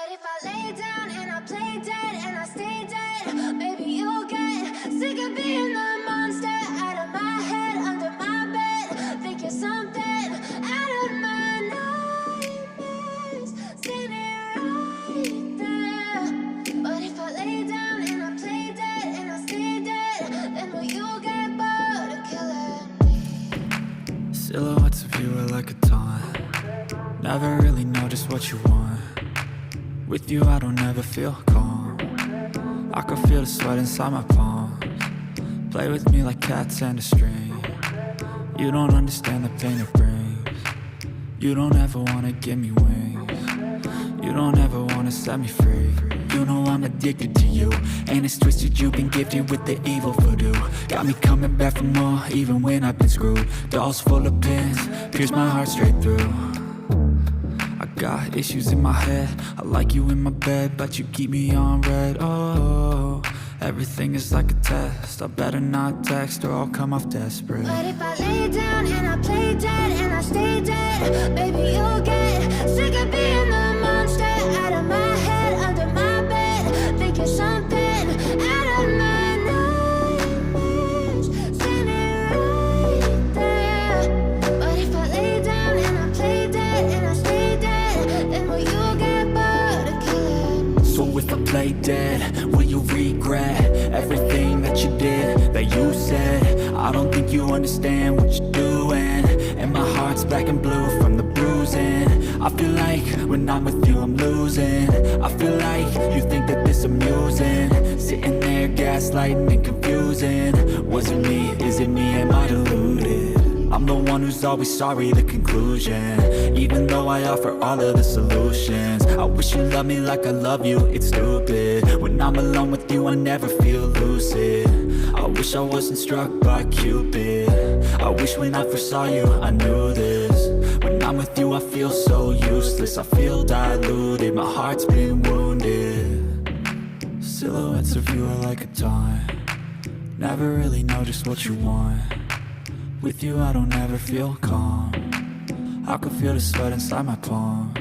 But if I lay down and I play dead and I stay dead, maybe you'll get sick of being the monster out of my head, under my bed. Think you're something out of my nightmares, standing right there. But if I lay down and I play dead and I stay dead, then will you get bored of killing me? Silhouettes of you are like a taunt. Never really know just what you want. With you I don't ever feel calm. I can feel the sweat inside my palms. Play with me like cats and a string. You don't understand the pain it brings. You don't ever wanna give me wings. You don't ever wanna set me free. You know I'm addicted to you, and it's twisted, you've been gifted with the evil voodoo. Got me coming back for more, even when I've been screwed. Dolls full of pins, pierce my heart straight through. I got issues in my head, I like you in my bed, but you keep me on red. Oh, everything is like a test, I better not text or I'll come off desperate. But if I lay down and I play dead and I stay dead, maybe you'll get sick of being the monster out of my head, under my bed. Think you're something out of my nightmares, standing right there. But if I lay down and I play dead and I stay dead, then will you get bored of killing me? So if I play dead, will you regret everything that you did, that you said? I don't think you understand what you're doing, and my heart's black and blue from the bruising. I feel like when I'm with you I'm losing. I feel like you think that this amusing, sitting there gaslighting and confusing. Was it me? Is it me? Am I deluded? I'm the one who's always sorry, the conclusion, even though I offer all of the solutions. I wish you loved me like I love you, it's stupid. When I'm alone with you I never feel lucid. I wish I wasn't struck by Cupid. I wish when I first saw you I knew this. When I'm with you I feel so useless, I feel diluted, my heart's been wounded. Silhouettes of you are like a taunt. Never really know just what you want. With you I don't ever feel calm. I can feel the sweat inside my palms.